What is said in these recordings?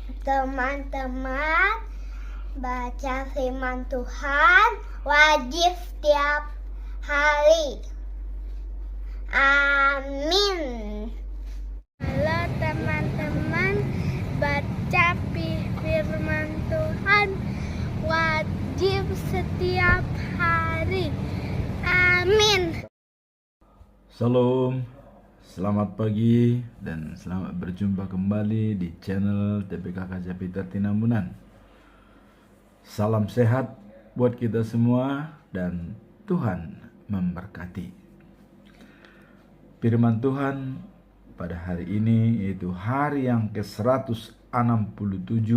Teman-teman, baca firman Tuhan wajib setiap hari. Amin. Halo teman-teman, baca firman Tuhan wajib setiap hari. Amin. Salam, selamat pagi dan selamat berjumpa kembali di channel TPKK Peter Tinambunan. Salam sehat buat kita semua dan Tuhan memberkati. Firman Tuhan pada hari ini yaitu hari yang ke-167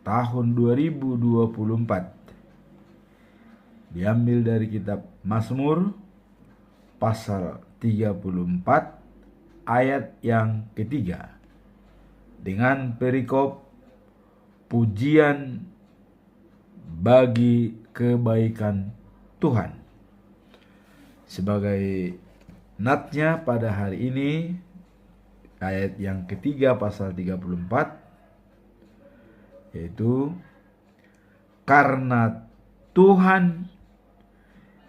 tahun 2024. Diambil dari kitab Mazmur pasal 34 ayat yang ketiga dengan perikop pujian bagi kebaikan Tuhan. Sebagai natnya pada hari ini ayat yang ketiga pasal 34 yaitu karena Tuhan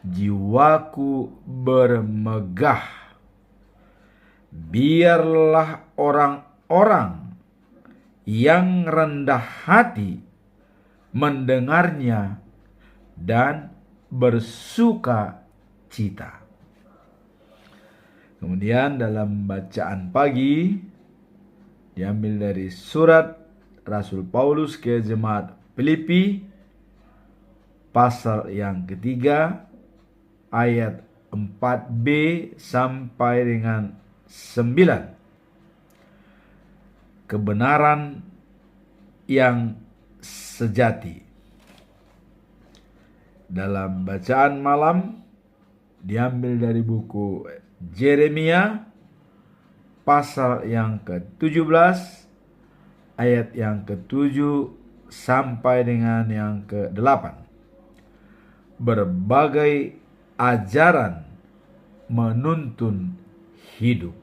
jiwaku bermegah, biarlah orang-orang yang rendah hati mendengarnya dan bersuka cita. Kemudian dalam bacaan pagi diambil dari surat Rasul Paulus ke jemaat Filipi pasal yang ketiga ayat 4b sampai dengan 9. Kebenaran yang sejati. Dalam bacaan malam diambil dari buku Yeremia pasal yang ke-17 ayat yang ke-7 sampai dengan yang ke-8. Berbagai ajaran menuntun hidup.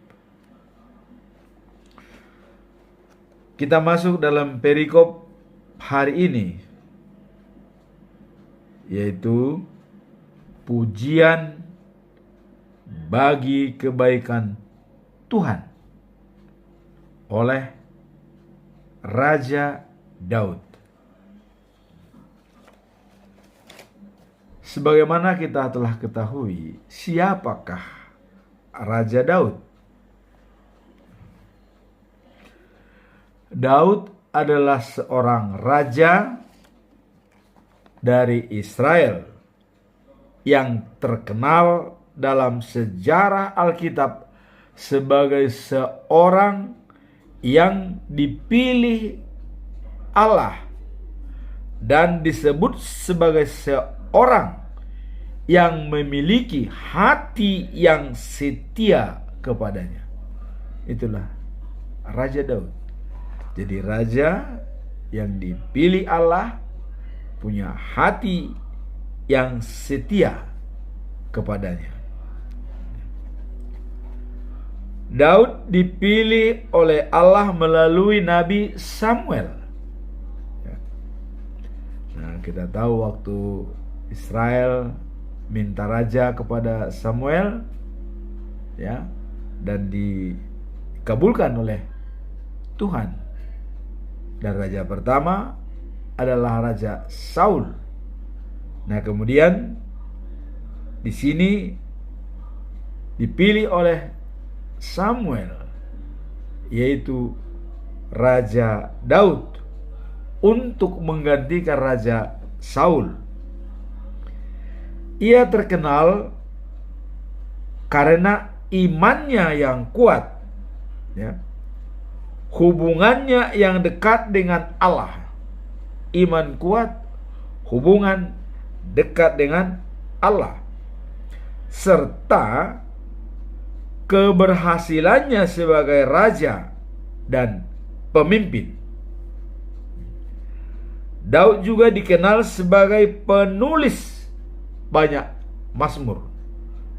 Kita masuk dalam perikop hari ini, yaitu pujian bagi kebaikan Tuhan oleh Raja Daud. Sebagaimana kita telah ketahui, siapakah Raja Daud? Daud adalah seorang raja dari Israel yang terkenal dalam sejarah Alkitab sebagai seorang yang dipilih Allah dan disebut sebagai seorang yang memiliki hati yang setia kepadanya. Itulah Raja Daud. Jadi raja yang dipilih Allah punya hati yang setia kepadanya. Daud dipilih oleh Allah melalui Nabi Samuel. Nah, kita tahu waktu Israel minta raja kepada Samuel, ya, dan dikabulkan oleh Tuhan. Dan raja pertama adalah Raja Saul. Nah, kemudian di sini dipilih oleh Samuel, yaitu Raja Daud, untuk menggantikan Raja Saul. Ia terkenal karena imannya yang kuat, ya, hubungannya yang dekat dengan Allah. Iman kuat, hubungan dekat dengan Allah, serta keberhasilannya sebagai raja dan pemimpin. Daud juga dikenal sebagai penulis banyak Mazmur.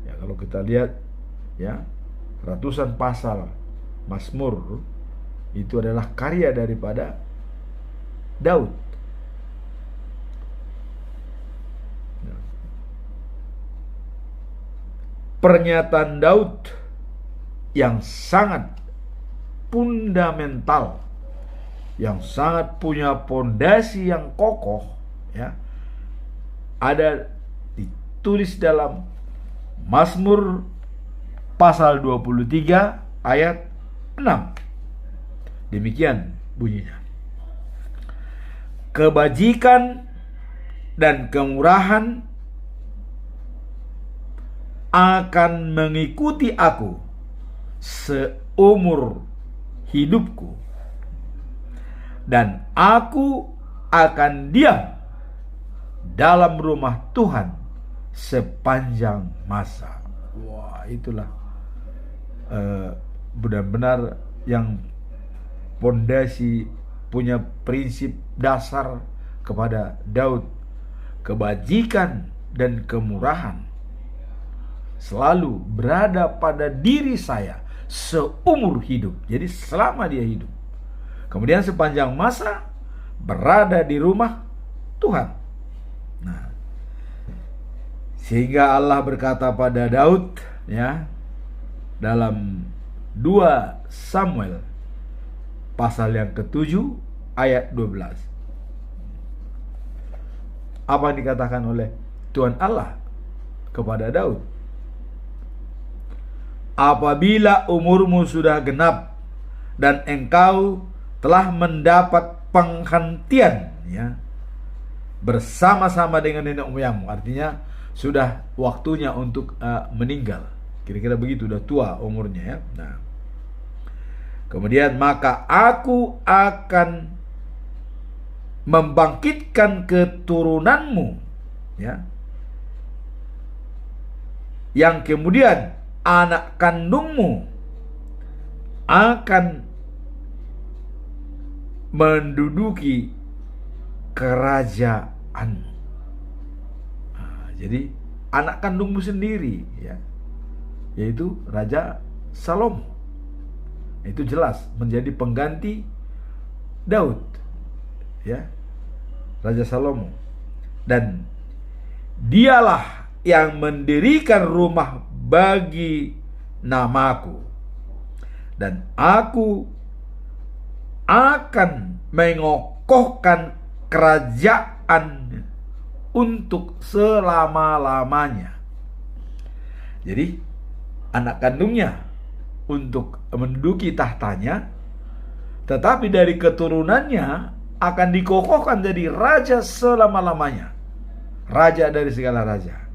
Ya, kalau kita lihat, ya, ratusan pasal Mazmur Itu adalah karya daripada Daud. Pernyataan Daud yang sangat fundamental, yang sangat punya pondasi yang kokoh, ya, ada ditulis dalam Mazmur pasal 23 ayat 6. Demikian bunyinya. Kebajikan dan kemurahan akan mengikuti aku seumur hidupku, dan aku akan diam dalam rumah Tuhan sepanjang masa. Wah, itulah benar-benar yang pondasi, punya prinsip dasar kepada Daud. Kebajikan dan kemurahan selalu berada pada diri saya seumur hidup. Jadi selama dia hidup. Kemudian sepanjang masa berada di rumah Tuhan. Nah, sehingga Allah berkata pada Daud, ya, dalam 2 Samuel pasal yang ke-7 ayat 12. Apa yang dikatakan oleh Tuhan Allah kepada Daud? Apabila umurmu sudah genap dan engkau telah mendapat penghentian, ya, bersama-sama dengan nenek moyangmu, artinya sudah waktunya untuk meninggal. Kira-kira begitu, udah tua umurnya, ya. Nah, kemudian maka aku akan membangkitkan keturunanmu, ya, yang kemudian anak kandungmu akan menduduki kerajaanmu. Nah, jadi anak kandungmu sendiri, ya, yaitu Raja Salomo. Itu jelas menjadi pengganti Daud, ya, Raja Salomo. Dan dialah yang mendirikan rumah bagi namaku, dan aku akan mengokohkan kerajaan untuk selama-lamanya. Jadi anak kandungnya untuk menduduki tahtanya, tetapi dari keturunannya akan dikokohkan jadi raja selama-lamanya, raja dari segala raja.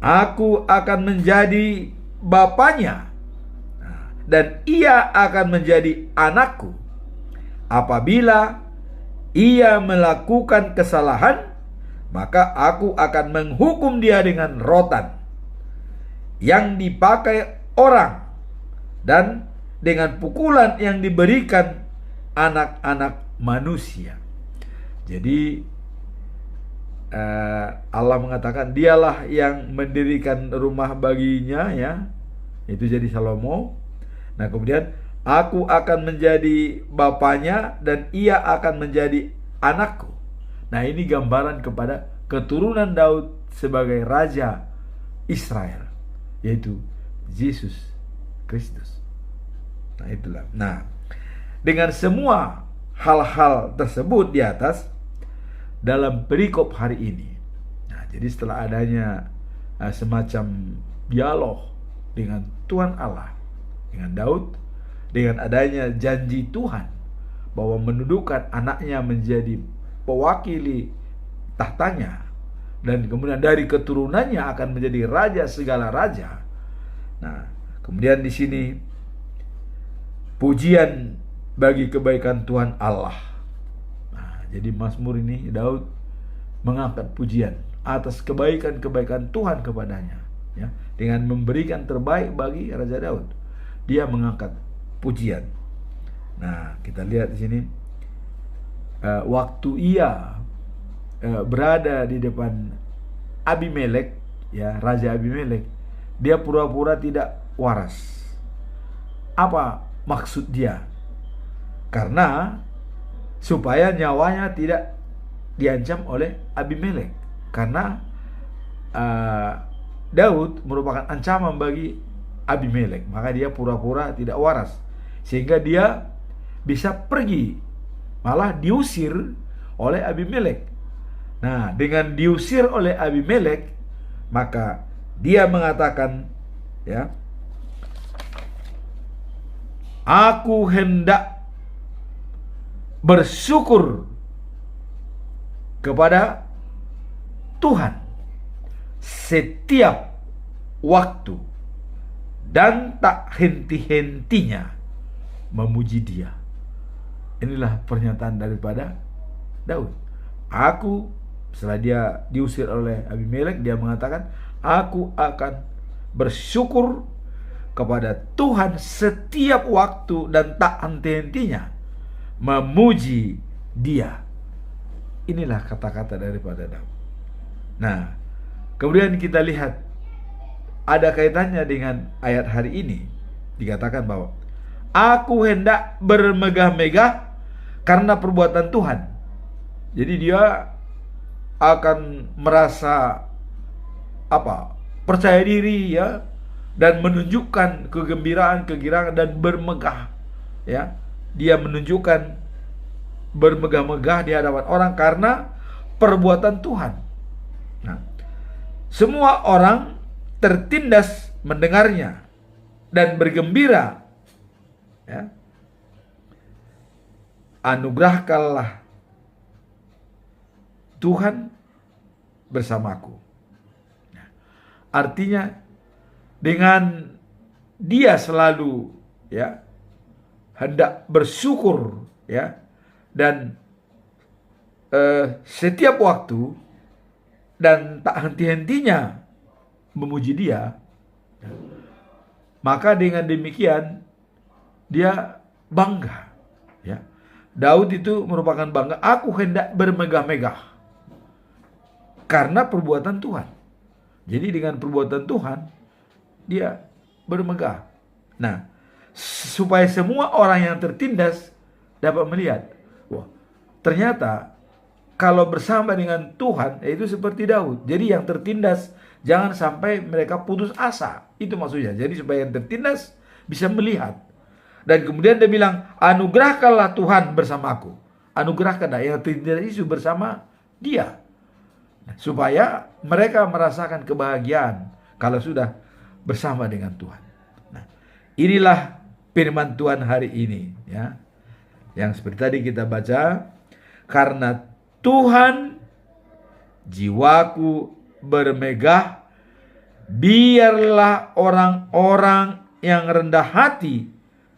Aku akan menjadi bapaknya, dan ia akan menjadi anakku. Apabila ia melakukan kesalahan, maka aku akan menghukum dia dengan rotan yang dipakai orang, dan dengan pukulan yang diberikan anak-anak manusia. Jadi Allah mengatakan dialah yang mendirikan rumah baginya, ya, itu jadi Salomo. Nah, kemudian aku akan menjadi bapaknya dan ia akan menjadi anakku. Nah, ini gambaran kepada keturunan Daud sebagai raja Israel, yaitu Yesus Kristus. Nah, itulah. Nah, dengan semua hal-hal tersebut di atas dalam perikop hari ini. Nah, jadi setelah adanya semacam dialog dengan Tuhan Allah, dengan Daud, dengan adanya janji Tuhan bahwa mendudukan anaknya menjadi pewakili tahtanya, dan kemudian dari keturunannya akan menjadi raja segala raja. Nah, kemudian di sini pujian bagi kebaikan Tuhan Allah. Jadi Mazmur ini Daud mengangkat pujian atas kebaikan-kebaikan Tuhan kepadanya, ya, dengan memberikan terbaik bagi Raja Daud. Dia mengangkat pujian. Nah, kita lihat di sini waktu ia berada di depan Abimelek, ya, Raja Abimelek, dia pura-pura tidak waras. apa maksud dia? Karena supaya nyawanya tidak diancam oleh Abimelek. Karena Daud merupakan ancaman bagi Abimelek, maka dia pura-pura tidak waras sehingga dia bisa pergi, malah diusir oleh Abimelek. Nah, dengan diusir oleh Abimelek, maka dia mengatakan, ya, aku hendak bersyukur kepada Tuhan setiap waktu dan tak henti-hentinya memuji Dia. Inilah pernyataan daripada Daud. Aku, setelah dia diusir oleh Abimelek, dia mengatakan, aku akan bersyukur kepada Tuhan setiap waktu dan tak henti-hentinya memuji Dia. Inilah kata-kata daripada Daud. Nah, kemudian kita lihat ada kaitannya dengan ayat hari ini. Dikatakan bahwa aku hendak bermegah-megah karena perbuatan Tuhan. Jadi dia akan merasa percaya diri, ya, dan menunjukkan kegembiraan, kegirangan, dan bermegah, ya. Dia menunjukkan bermegah-megah di hadapan orang karena perbuatan Tuhan. Nah, semua orang tertindas mendengarnya dan bergembira, ya. Anugerahkanlah Tuhan bersamaku. Nah, artinya dengan dia selalu, ya, hendak bersyukur, ya, dan setiap waktu dan tak henti-hentinya memuji Dia, maka dengan demikian dia bangga, ya. Daud itu merupakan bangga, aku hendak bermegah-megah karena perbuatan Tuhan. Jadi dengan perbuatan Tuhan dia bermegah. Nah, supaya semua orang yang tertindas dapat melihat, wah, ternyata kalau bersama dengan Tuhan, itu seperti Daud. Jadi yang tertindas jangan sampai mereka putus asa. Itu maksudnya. Jadi supaya yang tertindas bisa melihat. Dan kemudian dia bilang, anugerahkanlah Tuhan bersamaku. Anugerahkanlah yang tertindas itu bersama Dia. Supaya mereka merasakan kebahagiaan kalau sudah bersama dengan Tuhan. Nah, inilah firman Tuhan hari ini, ya. Yang seperti tadi kita baca, karena Tuhan jiwaku bermegah, biarlah orang-orang yang rendah hati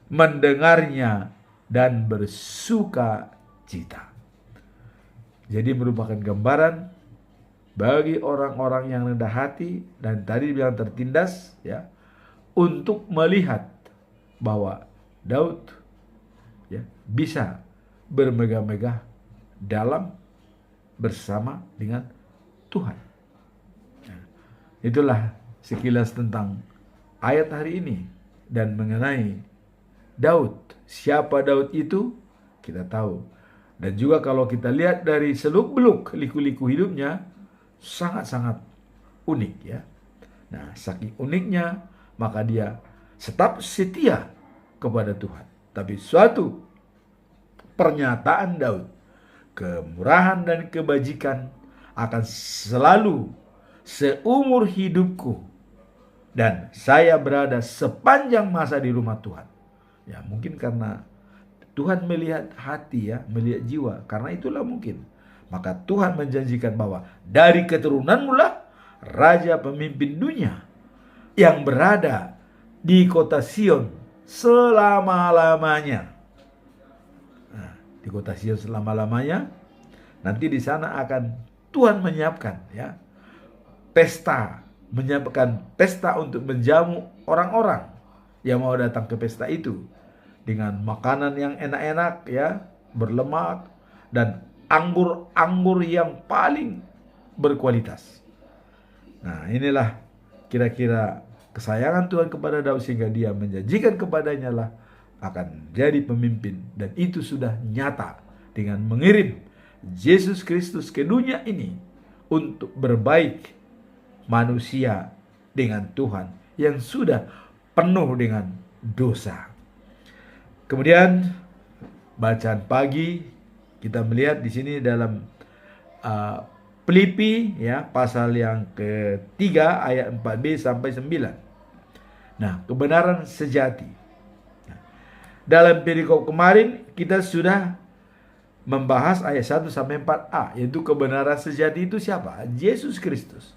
mendengarnya dan bersuka cita. Jadi merupakan gambaran bagi orang-orang yang rendah hati dan tadi bilang tertindas, ya, untuk melihat bahwa Daud, ya, bisa bermegah-megah dalam bersama dengan Tuhan. Nah, itulah sekilas tentang ayat hari ini dan mengenai Daud. Siapa Daud itu kita tahu. Dan juga kalau kita lihat dari seluk-beluk liku-liku hidupnya sangat-sangat unik, ya. Nah, saking uniknya maka dia tetap setia kepada Tuhan. Tapi suatu pernyataan Daud, kemurahan dan kebajikan akan selalu seumur hidupku dan saya berada sepanjang masa di rumah Tuhan. Ya, mungkin karena Tuhan melihat hati, ya, melihat jiwa. Karena itulah mungkin. Maka Tuhan menjanjikan bahwa dari keturunanmu lah Raja pemimpin dunia yang berada di kota Sion selama-lamanya. Nah, di kota Sion selama-lamanya. Nanti di sana akan Tuhan menyiapkan, ya, pesta, menyiapkan pesta untuk menjamu orang-orang yang mau datang ke pesta itu dengan makanan yang enak-enak, ya, berlemak, dan anggur-anggur yang paling berkualitas. Nah, inilah kira-kira kesayangan Tuhan kepada Daud sehingga dia menjanjikan kepadanya lah akan jadi pemimpin. Dan itu sudah nyata dengan mengirim Yesus Kristus ke dunia ini untuk berbaik manusia dengan Tuhan yang sudah penuh dengan dosa. Kemudian bacaan pagi kita melihat di sini dalam Filipi ya, pasal yang ketiga ayat 4b sampai 9. Nah, kebenaran sejati. Nah, dalam perikop kemarin kita sudah membahas ayat 1 sampai 4a, yaitu kebenaran sejati itu siapa? Yesus Kristus.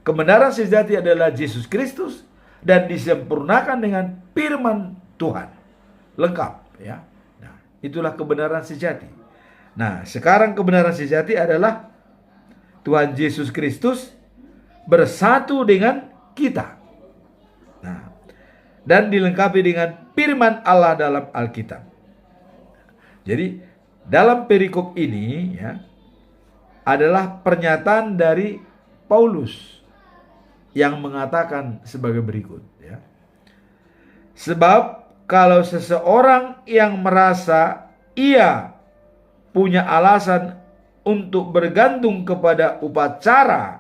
Kebenaran sejati adalah Yesus Kristus dan disempurnakan dengan firman Tuhan. Lengkap ya. Nah, itulah kebenaran sejati. Nah, sekarang kebenaran sejati adalah Tuhan Yesus Kristus bersatu dengan kita. Nah, dan dilengkapi dengan firman Allah dalam Alkitab. Jadi, dalam perikop ini ya adalah pernyataan dari Paulus yang mengatakan sebagai berikut ya. Sebab kalau seseorang yang merasa ia punya alasan untuk bergantung kepada upacara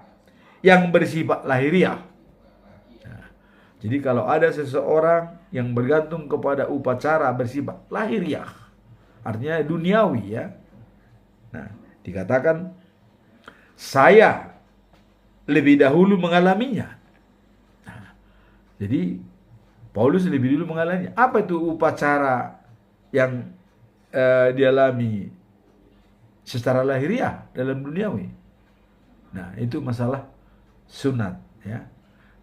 yang bersifat lahiriah. Nah, jadi kalau ada seseorang yang bergantung kepada upacara bersifat lahiriah, artinya duniawi ya. Nah, dikatakan saya lebih dahulu mengalaminya. Nah, jadi Paulus lebih dulu mengalaminya. Apa itu upacara yang dialami secara lahiriah dalam duniawi? Nah, itu masalah sunat ya.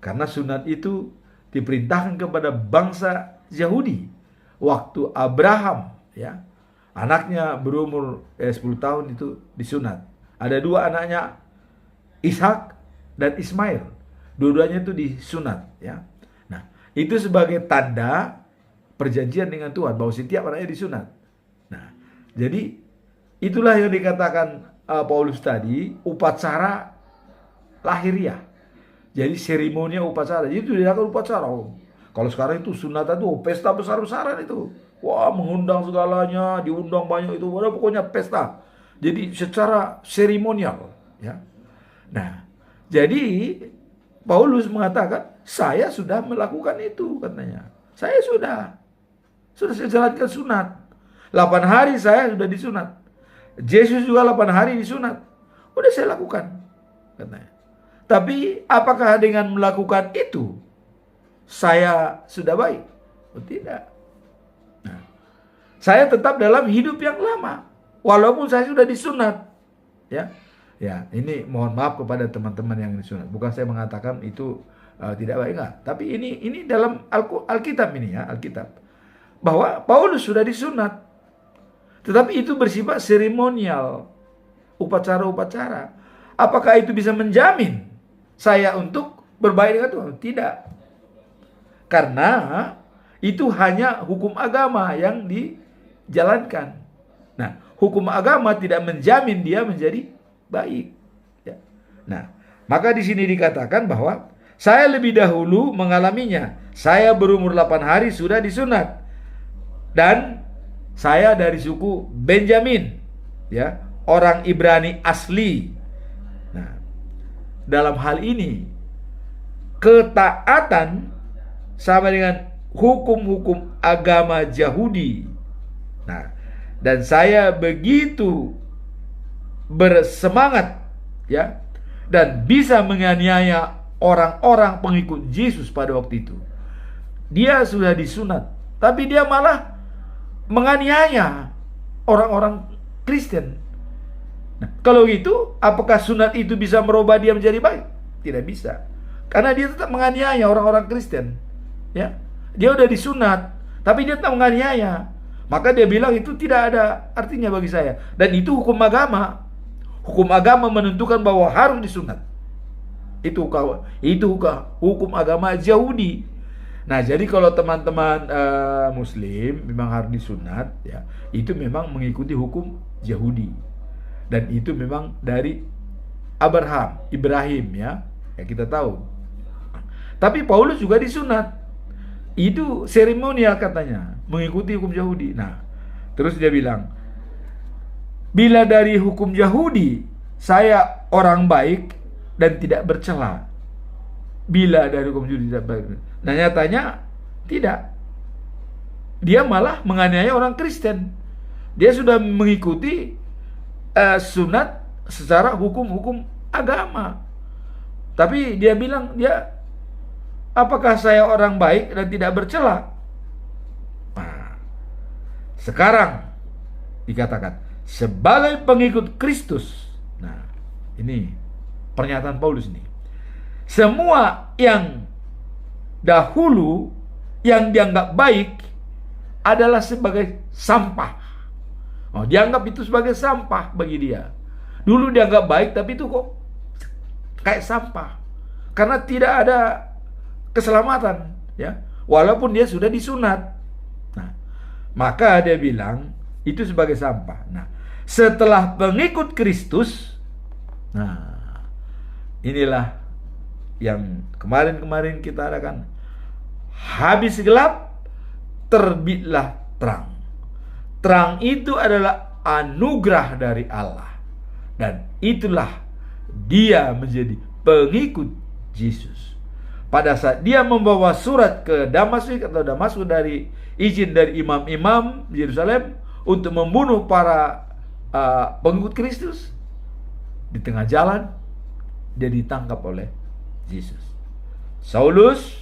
Karena sunat itu diperintahkan kepada bangsa Yahudi waktu Abraham ya, anaknya berumur 10 tahun itu disunat. Ada dua anaknya, Ishak dan Ismail. Dua-duanya itu disunat ya. Nah, itu sebagai tanda perjanjian dengan Tuhan bahwa setiap anaknya disunat. Nah, jadi itulah yang dikatakan Paulus tadi, upacara lahiriah. Jadi seremoninya upacara. Jadi itu dilakukan upacara. Kalau sekarang itu sunatan itu pesta besar-besaran itu. Wah, mengundang segalanya, diundang banyak itu. Wah, pokoknya pesta. Jadi secara seremonial ya. Nah, jadi Paulus mengatakan, saya sudah melakukan itu katanya. Saya sudah jalankan sunat. 8 hari saya sudah disunat. Yesus juga 8 hari disunat. Udah saya lakukan katanya. Tapi apakah dengan melakukan itu saya sudah baik? Oh, tidak. Nah, saya tetap dalam hidup yang lama walaupun saya sudah disunat. Ya. Ya, ini mohon maaf kepada teman-teman yang disunat. Bukan saya mengatakan itu tidak baik, enggak. Tapi ini dalam Alkitab ini ya, Alkitab. Bahwa Paulus sudah disunat. Tetapi itu bersifat seremonial, upacara-upacara. Apakah itu bisa menjamin saya untuk berbaik dengan Tuhan? Tidak. Karena itu hanya hukum agama yang dijalankan. Nah, hukum agama tidak menjamin dia menjadi baik. Ya. Nah, maka di sini dikatakan bahwa saya lebih dahulu mengalaminya. Saya berumur 8 hari sudah disunat. Dan saya dari suku Benjamin, ya, orang Ibrani asli. Nah, dalam hal ini ketaatan sama dengan hukum-hukum agama Yahudi. Nah, dan saya begitu bersemangat ya dan bisa menganiaya orang-orang pengikut Yesus pada waktu itu. Dia sudah disunat, tapi dia malah menganiaya orang-orang Kristen. Nah, kalau gitu, apakah sunat itu bisa merubah dia menjadi baik? Tidak bisa. Karena dia tetap menganiaya orang-orang Kristen. Ya, dia udah disunat, tapi dia tetap menganiaya. Maka dia bilang itu tidak ada artinya bagi saya. Dan itu hukum agama. Hukum agama menentukan bahwa harus disunat. Itu hukum agama Yahudi. Nah, jadi kalau teman-teman Muslim memang harus disunat, ya, itu memang mengikuti hukum Yahudi, dan itu memang dari Ibrahim, ya kita tahu. Tapi Paulus juga disunat. Itu seremonial katanya, mengikuti hukum Yahudi. Nah, terus dia bilang, bila dari hukum Yahudi saya orang baik dan tidak bercela. Bila dari hukum Yahudi tidak baik. Nah, nyatanya tidak. Dia malah menganiaya orang Kristen. Dia sudah mengikuti sunat secara hukum-hukum agama. Tapi dia bilang, apakah saya orang baik dan tidak bercela? Nah, sekarang dikatakan sebagai pengikut Kristus. Nah, ini pernyataan Paulus ini. Semua yang dahulu yang dianggap baik adalah sebagai sampah. Dianggap itu sebagai sampah bagi dia. Dulu dianggap baik, tapi itu kok kayak sampah. Karena tidak ada keselamatan, ya. Walaupun dia sudah disunat. Nah, maka dia bilang itu sebagai sampah. Nah, setelah pengikut Kristus, nah, inilah yang kemarin kita adakan. Habis gelap, terbitlah terang. Terang itu adalah anugerah dari Allah. Dan itulah dia menjadi pengikut Yesus. Pada saat dia membawa surat ke Damaskus atau Damaskus dari izin dari imam-imam di Yerusalem untuk membunuh para pengikut Kristus, di tengah jalan dia ditangkap oleh Yesus. Saulus,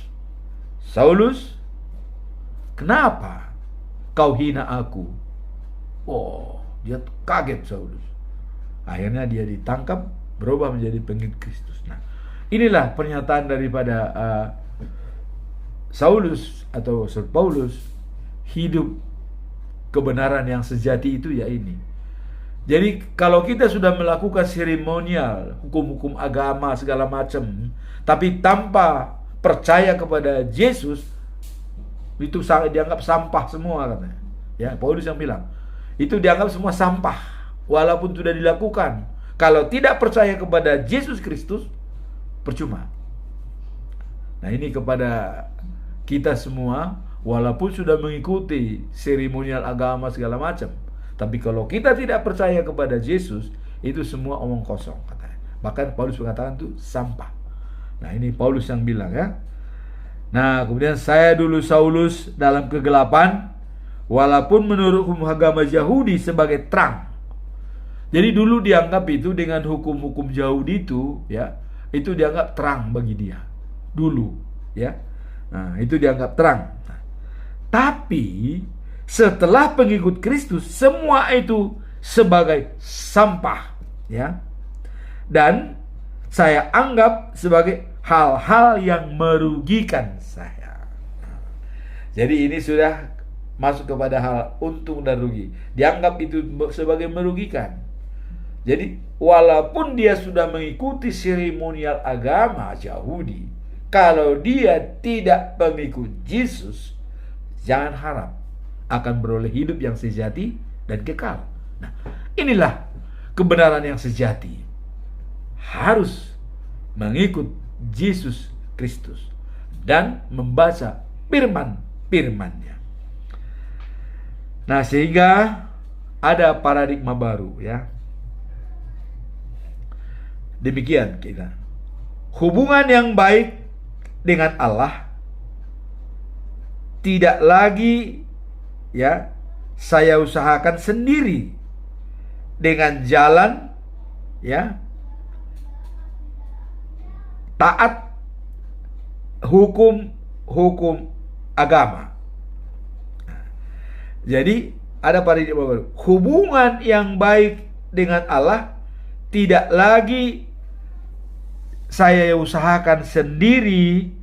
kenapa kau hina aku? Dia kaget Saulus. Akhirnya dia ditangkap, berubah menjadi pengikut Kristus. Nah, inilah pernyataan daripada Saulus atau Saul Paulus, hidup kebenaran yang sejati itu ya ini. Jadi kalau kita sudah melakukan seremonial, hukum-hukum agama segala macam, tapi tanpa percaya kepada Yesus, itu dianggap sampah semua katanya. Ya, Paulus yang bilang, itu dianggap semua sampah walaupun sudah dilakukan. Kalau tidak percaya kepada Yesus Kristus, percuma. Nah, ini kepada kita semua, walaupun sudah mengikuti seremonial agama segala macam, tapi kalau kita tidak percaya kepada Yesus, itu semua omong kosong katanya. Bahkan Paulus mengatakan itu sampah. Nah, ini Paulus yang bilang, ya. Nah, kemudian saya dulu Saulus dalam kegelapan, walaupun menurut hukum agama Yahudi sebagai terang. Jadi dulu dianggap itu dengan hukum-hukum Yahudi itu, ya, itu dianggap terang bagi dia dulu, ya. Nah, itu dianggap terang. Nah, tapi setelah pengikut Kristus, semua itu sebagai sampah, ya. Dan saya anggap sebagai hal-hal yang merugikan saya. Jadi ini sudah masuk kepada hal untung dan rugi. Dianggap itu sebagai merugikan. Jadi walaupun dia sudah mengikuti seremonial agama Yahudi, kalau dia tidak pengikut Yesus, jangan harap akan beroleh hidup yang sejati dan kekal. Nah, inilah kebenaran yang sejati. Harus mengikut Yesus Kristus dan membaca firman-firmannya. Nah, sehingga ada paradigma baru, ya. Demikian kita. Hubungan yang baik dengan Allah tidak lagi, ya, saya usahakan sendiri dengan jalan, ya, taat hukum agama. Nah, jadi ada paradigma baru. Hubungan yang baik dengan Allah tidak lagi saya usahakan sendiri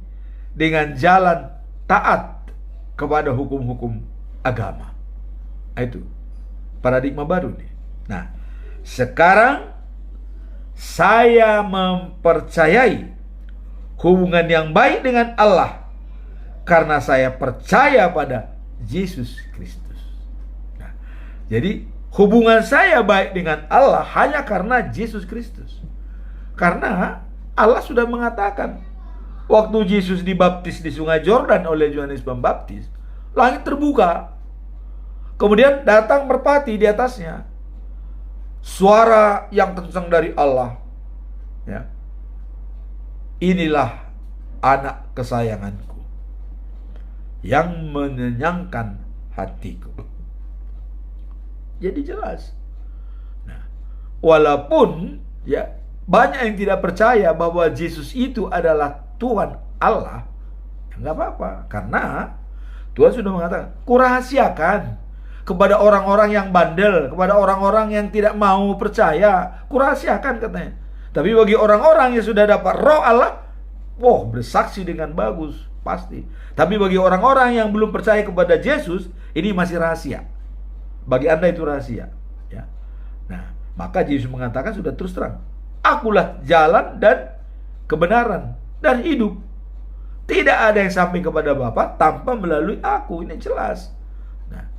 dengan jalan taat kepada hukum-hukum agama. Itu paradigma baru nih. Nah, sekarang saya mempercayai hubungan yang baik dengan Allah karena saya percaya pada Yesus Kristus. Nah, jadi hubungan saya baik dengan Allah hanya karena Yesus Kristus. Karena Allah sudah mengatakan waktu Yesus dibaptis di Sungai Yordan oleh Yohanes Pembaptis, langit terbuka. Kemudian datang merpati di atasnya. Suara yang kencang dari Allah. Ya. Inilah anak kesayanganku yang menyenangkan hatiku. Jadi jelas. Nah, walaupun ya banyak yang tidak percaya bahwa Yesus itu adalah Tuhan Allah, ya nggak apa-apa, karena Tuhan sudah mengatakan, kurahasiakan kepada orang-orang yang bandel, kepada orang-orang yang tidak mau percaya, kurahasiakan katanya. Tapi bagi orang-orang yang sudah dapat roh Allah, wah, bersaksi dengan bagus, pasti. Tapi bagi orang-orang yang belum percaya kepada Yesus, ini masih rahasia. Bagi Anda itu rahasia. Ya. Nah, maka Yesus mengatakan sudah terus terang, akulah jalan dan kebenaran dan hidup. Tidak ada yang sampai kepada Bapa tanpa melalui aku. Ini jelas. Nah,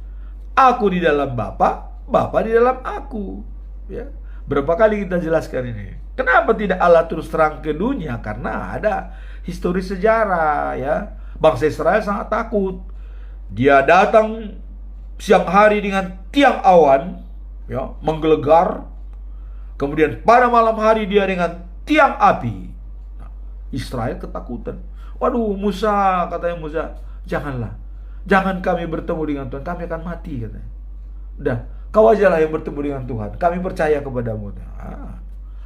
aku di dalam Bapa, Bapa di dalam aku. Ya. Berapa kali kita jelaskan ini? Kenapa tidak Allah terus terang ke dunia? Karena ada histori sejarah, ya. Bangsa Israel sangat takut. Dia datang siang hari dengan tiang awan, ya, menggelegar. Kemudian pada malam hari dia dengan tiang api. Nah, Israel ketakutan. Waduh, Musa, katanya Musa, janganlah. Jangan kami bertemu dengan Tuhan, kami akan mati, katanya. Udah, kau ajalah yang bertemu dengan Tuhan. Kami percaya kepadamu.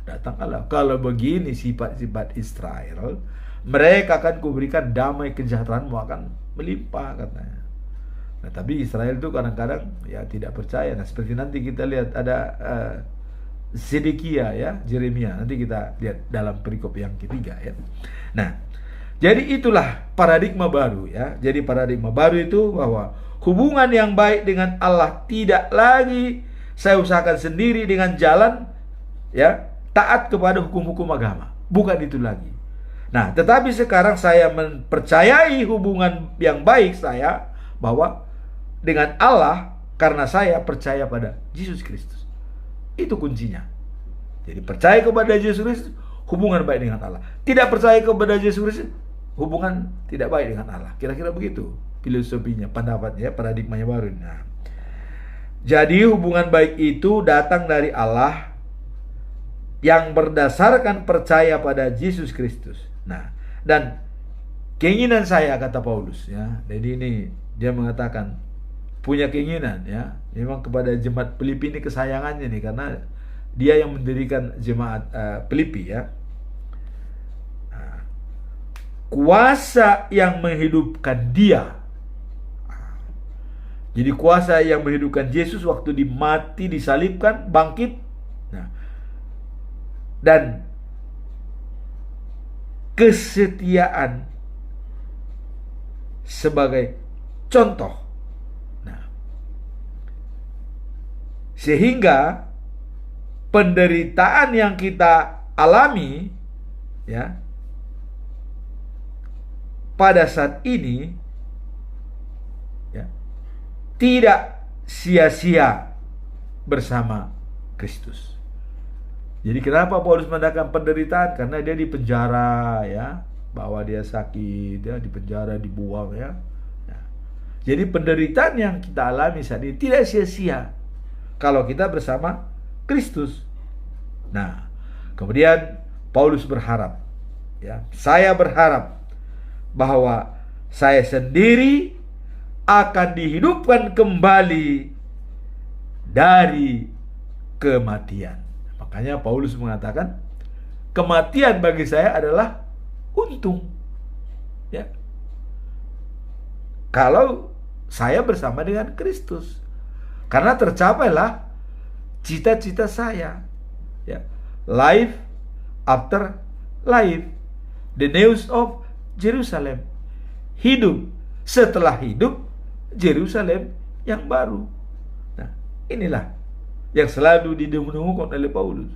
Datang Allah. Kalau begini sifat-sifat Israel, mereka akan kuberikan damai, kesejahteraanmu akan melimpah, katanya. Nah, tapi Israel itu kadang-kadang ya tidak percaya. Nah, seperti nanti kita lihat ada Zedekia, ya, Yeremia. Nanti kita lihat dalam perikop yang ketiga, ya. Nah, jadi itulah paradigma baru, ya. Jadi paradigma baru itu bahwa hubungan yang baik dengan Allah tidak lagi saya usahakan sendiri dengan jalan, ya, taat kepada hukum-hukum agama. Bukan itu lagi. Nah, tetapi sekarang saya mempercayai hubungan yang baik saya bahwa dengan Allah karena saya percaya pada Yesus Kristus. Itu kuncinya. Jadi percaya kepada Yesus Kristus, hubungan baik dengan Allah. Tidak percaya kepada Yesus Kristus, hubungan tidak baik dengan Allah. Kira-kira begitu filosofinya, pendapatnya, paradigmanya baru. Nah, jadi hubungan baik itu datang dari Allah yang berdasarkan percaya pada Yesus Kristus. Nah, dan keinginan saya, kata Paulus, ya. Jadi ini dia mengatakan punya keinginan, ya, memang kepada jemaat Filipi ini kesayangannya nih, karena dia yang mendirikan jemaat Filipi, ya. Nah, kuasa yang menghidupkan dia. Jadi kuasa yang menghidupkan Yesus waktu dimati, disalibkan, bangkit. Nah, dan kesetiaan sebagai contoh. Nah, sehingga penderitaan yang kita alami, ya, pada saat ini, ya, tidak sia-sia bersama Kristus. Jadi kenapa Paulus mengatakan penderitaan? Karena dia di penjara, ya, bahwa dia sakit, dia di penjara, dibuang, ya. Nah, jadi penderitaan yang kita alami saat ini tidak sia-sia kalau kita bersama Kristus. Nah, kemudian Paulus berharap, ya, saya berharap bahwa saya sendiri akan dihidupkan kembali dari kematian. Makanya Paulus mengatakan kematian bagi saya adalah untung, ya, kalau saya bersama dengan Kristus, karena tercapailah cita-cita saya, ya, life after life, the news of Jerusalem, hidup setelah hidup, Jerusalem yang baru. Nah, inilah yang selalu didengung-dengungkan oleh Paulus.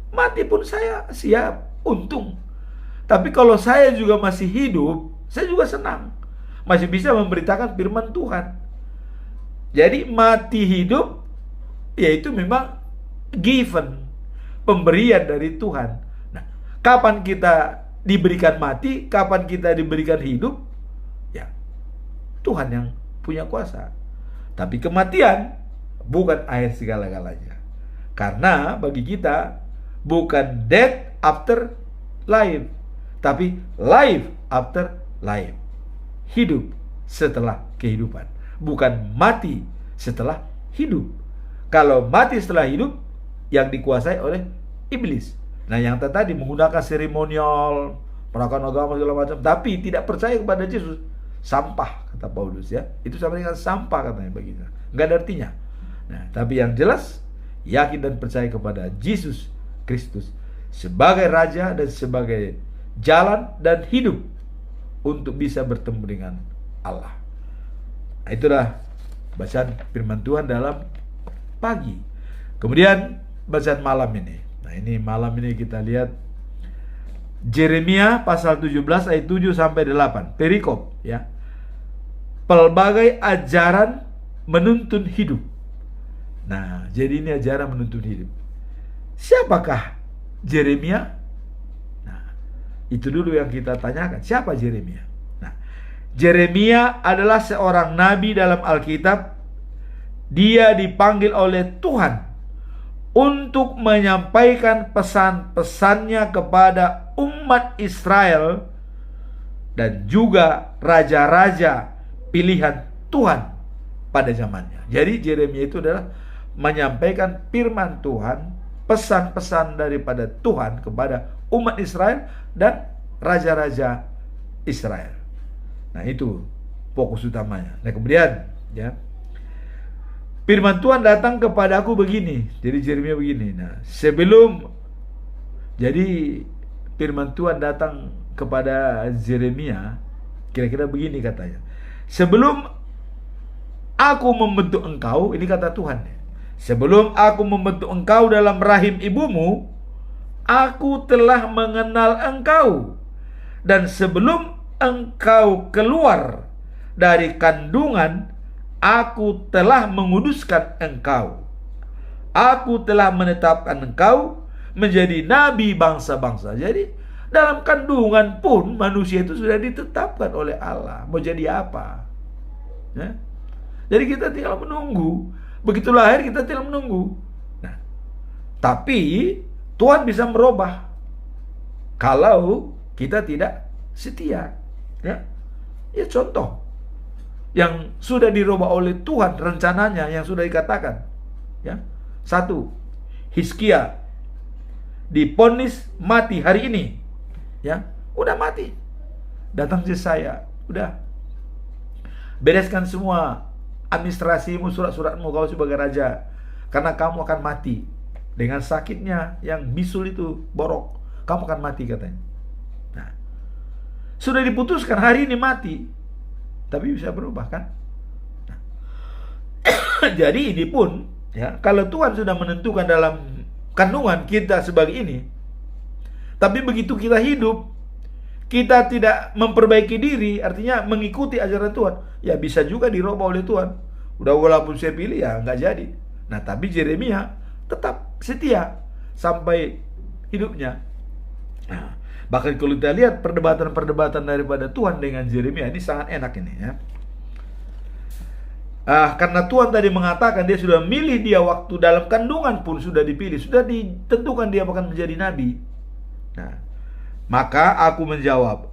Mati pun saya siap, untung. Tapi kalau saya juga masih hidup, saya juga senang. Masih bisa memberitakan firman Tuhan. Jadi mati hidup, yaitu memang given, pemberian dari Tuhan. Nah, kapan kita diberikan mati, kapan kita diberikan hidup, ya Tuhan yang punya kuasa. Tapi kematian bukan akhir segala-galanya. Karena bagi kita bukan death after life, tapi life after life. Hidup setelah kehidupan, bukan mati setelah hidup. Kalau mati setelah hidup, yang dikuasai oleh iblis. Nah, yang tadi menggunakan seremonial, melakukan agama segala macam, tapi tidak percaya kepada Yesus, sampah, kata Paulus, ya. Itu sama dengan sampah, katanya baginya. Nggak ada artinya. Nah, tapi yang jelas, yakin dan percaya kepada Yesus Kristus sebagai Raja dan sebagai jalan dan hidup untuk bisa bertemu dengan Allah. Nah, itulah bacaan firman Tuhan dalam pagi. Kemudian bacaan malam ini. Nah, ini malam ini kita lihat Yeremia pasal 17 ayat 7 sampai 8. Perikop, ya. Pelbagai ajaran menuntun hidup. Nah, jadi ini ajaran menuntun hidup. Siapakah Yeremia? Nah, itu dulu yang kita tanyakan. Siapa Yeremia? Nah, Yeremia adalah seorang nabi dalam Alkitab. Dia dipanggil oleh Tuhan untuk menyampaikan pesan-pesannya kepada umat Israel dan juga raja-raja pilihan Tuhan pada zamannya. Jadi Yeremia itu adalah menyampaikan firman Tuhan, pesan-pesan daripada Tuhan kepada umat Israel dan raja-raja Israel. Nah, itu fokus utamanya. Nah, kemudian, ya, firman Tuhan datang kepadaku begini. Jadi Yeremia begini. Nah, jadi firman Tuhan datang kepada Yeremia kira-kira begini katanya. Sebelum aku membentuk engkau, ini kata Tuhan, sebelum aku membentuk engkau dalam rahim ibumu, aku telah mengenal engkau. Dan sebelum engkau keluar dari kandungan, aku telah menguduskan engkau. Aku telah menetapkan engkau menjadi nabi bangsa-bangsa. Jadi dalam kandungan pun manusia itu sudah ditetapkan oleh Allah mau jadi apa, ya? Jadi kita tinggal menunggu. Begitu lahir kita tinggal menunggu. Nah, tapi Tuhan bisa merubah kalau kita tidak setia, ya. Ya, contoh yang sudah dirubah oleh Tuhan rencananya yang sudah dikatakan, ya. 1. Hizkia diponis mati hari ini, ya. Udah mati. Datang Yesaya, udah bereskan semua administrasimu, surat-suratmu kau sebagai raja, karena kamu akan mati dengan sakitnya yang bisul itu, borok. Kamu akan mati, katanya. Nah, sudah diputuskan hari ini mati, tapi bisa berubah, kan? Nah, jadi ini pun, ya, kalau Tuhan sudah menentukan dalam kandungan kita sebagai ini, tapi begitu kita hidup, kita tidak memperbaiki diri, artinya mengikuti ajaran Tuhan, ya bisa juga dirubah oleh Tuhan. Udah walaupun saya pilih, ya nggak jadi. Nah, tapi Yeremia tetap setia sampai hidupnya. Nah, bahkan kalau kita lihat perdebatan-perdebatan daripada Tuhan dengan Yeremia ini sangat enak ini, ya. Karena Tuhan tadi mengatakan dia sudah milih dia waktu dalam kandungan pun sudah dipilih, sudah ditentukan dia akan menjadi nabi. Nah, maka aku menjawab,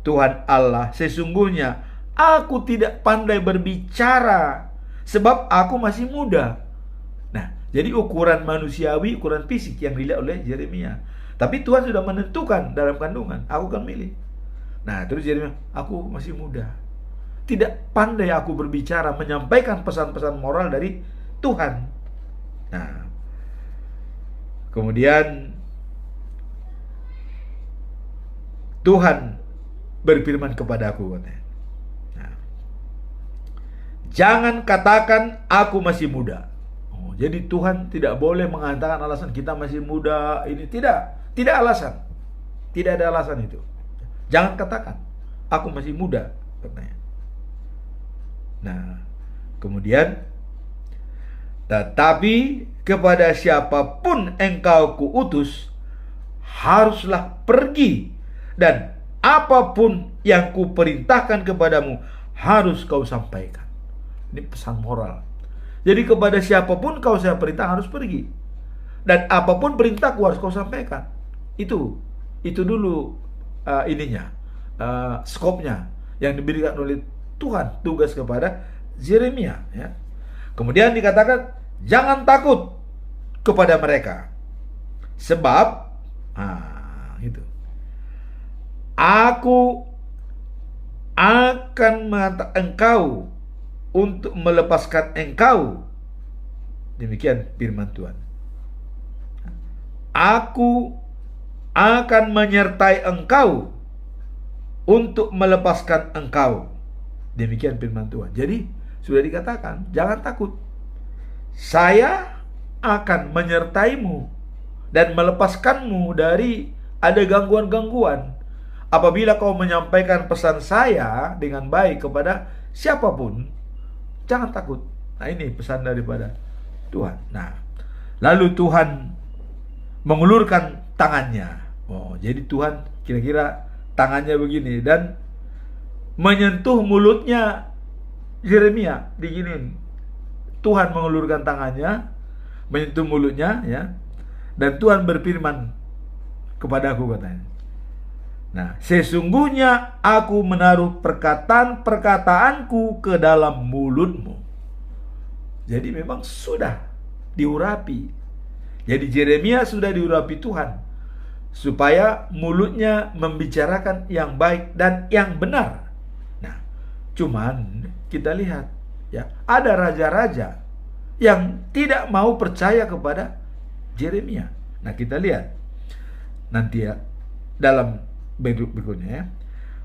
Tuhan Allah, sesungguhnya aku tidak pandai berbicara sebab aku masih muda. Nah, jadi ukuran manusiawi, ukuran fisik yang dilihat oleh Yeremia. Tapi Tuhan sudah menentukan dalam kandungan, aku akan milih. Nah, terus Yeremia, aku masih muda. Tidak pandai aku berbicara, menyampaikan pesan-pesan moral dari Tuhan. Nah, kemudian Tuhan berfirman kepadaku, katanya, nah, jangan katakan aku masih muda. Jadi Tuhan tidak boleh mengatakan alasan kita masih muda. Ini tidak alasan. Tidak ada alasan itu. Jangan katakan aku masih muda, katanya. Nah, kemudian, tetapi kepada siapapun engkau kuutus, haruslah pergi, dan apapun yang kuperintahkan kepadamu harus kau sampaikan. Ini pesan moral. Jadi kepada siapapun kau saya perintah harus pergi, dan apapun perintahku harus kau sampaikan. Itu dulu skopnya yang diberikan oleh Tuhan, tugas kepada Yeremia, ya. Kemudian dikatakan, jangan takut kepada mereka, sebab aku akan mengangkat engkau untuk melepaskan engkau. Demikian firman Tuhan. Aku akan menyertai engkau untuk melepaskan engkau. Demikian firman Tuhan. Jadi sudah dikatakan, jangan takut. Saya akan menyertaimu dan melepaskanmu dari ada gangguan-gangguan. Apabila kau menyampaikan pesan saya dengan baik kepada siapapun, jangan takut. Nah, ini pesan daripada Tuhan. Nah, lalu Tuhan mengulurkan tangannya. Jadi Tuhan kira-kira tangannya begini dan menyentuh mulutnya Yeremia, diginin. Tuhan mengulurkan tangannya, menyentuh mulutnya, ya. Dan Tuhan berfirman kepadaku, katanya. Nah, sesungguhnya aku menaruh perkataan-perkataanku ke dalam mulutmu. Jadi memang sudah diurapi. Jadi Yeremia sudah diurapi Tuhan supaya mulutnya membicarakan yang baik dan yang benar. Nah, cuman kita lihat, ya, ada raja-raja yang tidak mau percaya kepada Yeremia. Nah, kita lihat nanti ya dalam berikutnya, ya.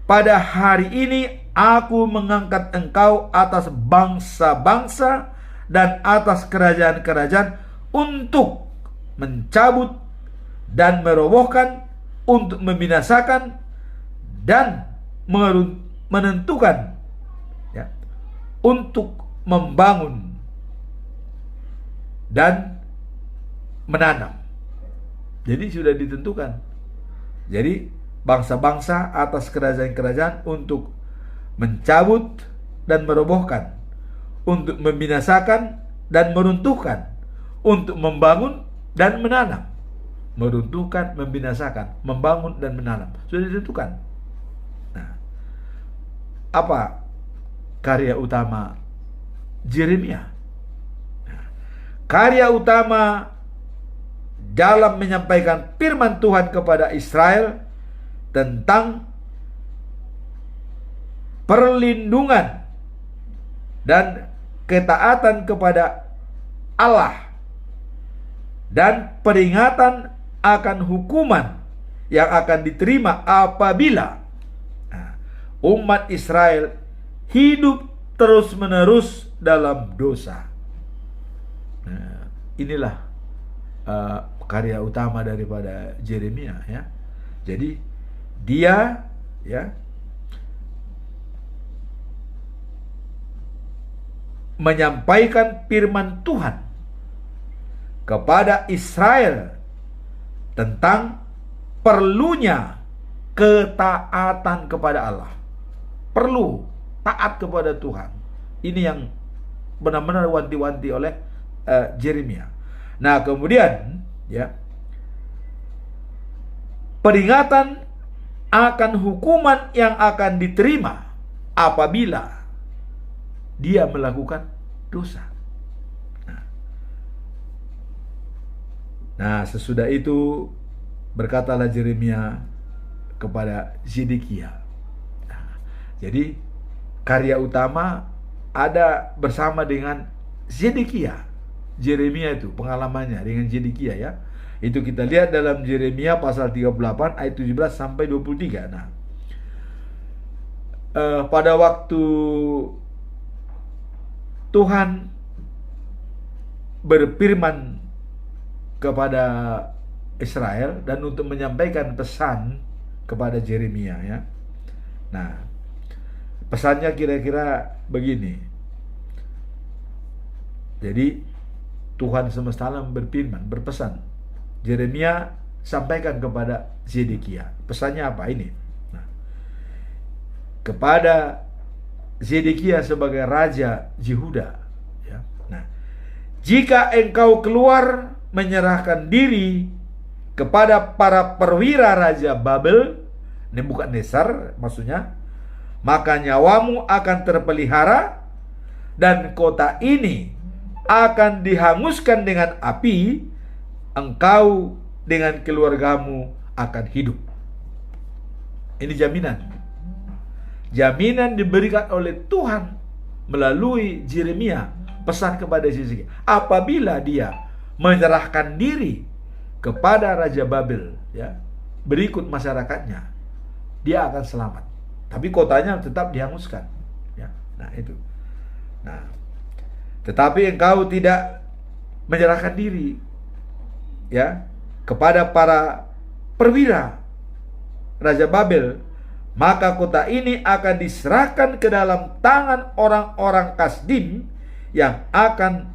Pada hari ini aku mengangkat engkau atas bangsa-bangsa dan atas kerajaan-kerajaan untuk mencabut dan merobohkan, untuk membinasakan dan menentukan, ya, untuk membangun dan menanam. Jadi sudah ditentukan. Jadi bangsa-bangsa atas kerajaan-kerajaan untuk mencabut dan merobohkan, untuk membinasakan dan meruntuhkan, untuk membangun dan menanam. Meruntuhkan, membinasakan, membangun dan menanam. Sudah ditentukan. Nah, apa karya utama Yeremia? Nah, karya utama dalam menyampaikan firman Tuhan kepada Israel tentang perlindungan dan ketaatan kepada Allah dan peringatan akan hukuman yang akan diterima apabila umat Israel hidup terus-menerus dalam dosa. Nah, inilah karya utama daripada Yeremia, ya. Jadi dia, ya, menyampaikan firman Tuhan kepada Israel tentang perlunya ketaatan kepada Allah. Perlu taat kepada Tuhan. Ini yang benar-benar wanti-wanti oleh Yeremia. Nah, kemudian, ya, peringatan akan hukuman yang akan diterima apabila dia melakukan dosa. Nah, sesudah itu berkatalah Yeremia kepada Zedekia. Nah, jadi karya utama ada bersama dengan Zedekia. Yeremia itu pengalamannya dengan Zedekia, ya. Itu kita lihat dalam Yeremia pasal 38 ayat 17 sampai 23. Nah, pada waktu Tuhan berfirman kepada Israel dan untuk menyampaikan pesan kepada Yeremia, ya. Nah, pesannya kira-kira begini. Jadi Tuhan semesta alam berfirman, berpesan, Yeremia sampaikan kepada Zedekia. Pesannya apa ini? Nah, kepada Zedekia sebagai raja Yehuda, ya. Nah, jika engkau keluar menyerahkan diri kepada para perwira raja Babel, Nebukadnezar maksudnya, maka nyawamu akan terpelihara dan kota ini akan dihanguskan dengan api, engkau dengan keluargamu akan hidup. Ini jaminan. Jaminan diberikan oleh Tuhan melalui Yeremia, pesan kepada Zedekia. Apabila dia menyerahkan diri kepada Raja Babel, ya, berikut masyarakatnya, dia akan selamat. Tapi kotanya tetap dihanguskan. Ya, nah itu. Nah, tetapi engkau tidak menyerahkan diri, ya, kepada para perwira Raja Babel, maka kota ini akan diserahkan ke dalam tangan orang-orang Kasdim yang akan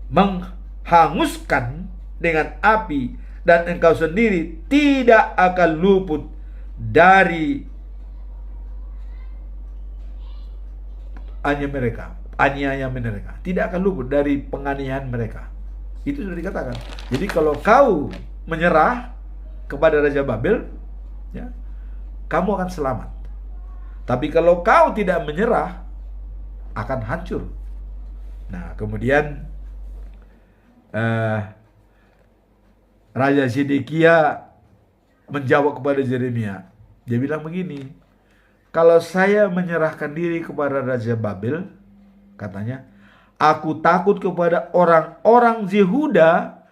menghanguskan dengan api, dan engkau sendiri tidak akan luput dari aniaya mereka, tidak akan luput dari penganiayaan mereka. Itu sudah dikatakan. Jadi kalau kau menyerah kepada Raja Babel, ya, kamu akan selamat. Tapi kalau kau tidak menyerah, akan hancur. Nah, kemudian Raja Zedekia menjawab kepada Yeremia. Dia bilang begini, kalau saya menyerahkan diri kepada Raja Babel, katanya, aku takut kepada orang-orang Yehuda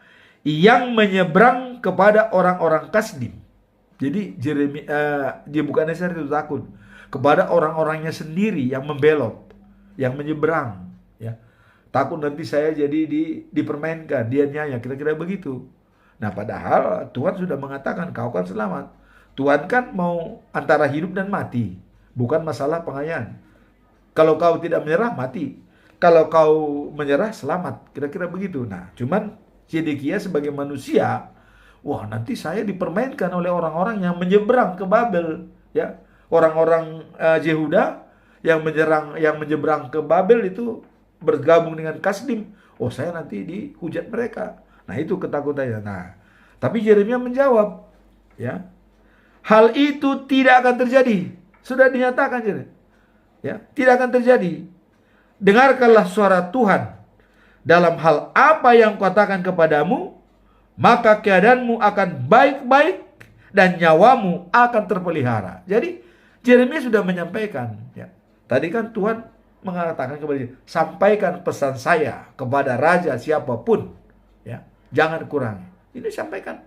yang menyeberang kepada orang-orang Kasdim. Jadi Nebukadnezar itu takut kepada orang-orangnya sendiri yang membelot, yang menyeberang, ya. Takut nanti saya jadi dipermainkan, dia nyaya, kira-kira begitu. Nah, padahal Tuhan sudah mengatakan kau kan selamat. Tuhan kan mau antara hidup dan mati, bukan masalah pengayaan. Kalau kau tidak menyerah, mati. Kalau kau menyerah, selamat. Kira-kira begitu. Nah, cuman Zedekia sebagai manusia, wah, nanti saya dipermainkan oleh orang-orang yang menyeberang ke Babel, ya. Orang-orang Yehuda yang menyeberang ke Babel itu bergabung dengan Kasdim. Oh, saya nanti dihujat mereka. Nah, itu ketakutannya. Nah, tapi Yeremia menjawab, ya, hal itu tidak akan terjadi. Sudah dinyatakan, ya, tidak akan terjadi. Dengarkanlah suara Tuhan dalam hal apa yang katakan kepadamu, maka keadaanmu akan baik-baik dan nyawamu akan terpelihara. Jadi Yeremia sudah menyampaikan, ya. Tadi kan Tuhan mengatakan kepada dia, sampaikan pesan saya kepada raja siapapun, ya, jangan kurangi. Ini sampaikan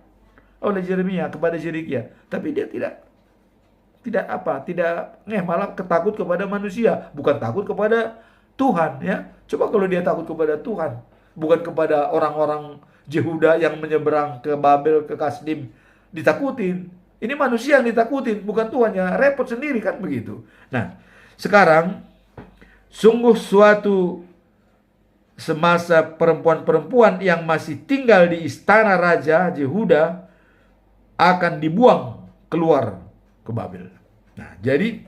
oleh Yeremia kepada Zedekia, tapi dia tidak malah ketakut kepada manusia, bukan takut kepada Tuhan, ya. Coba kalau dia takut kepada Tuhan, bukan kepada orang-orang Yehuda yang menyeberang ke Babel, ke Kasdim, ditakutin. Ini manusia yang ditakutin, bukan Tuhan, ya. Repot sendiri kan begitu. Nah, sekarang sungguh suatu semasa perempuan-perempuan yang masih tinggal di istana Raja Yehuda akan dibuang keluar ke Babel. Nah, jadi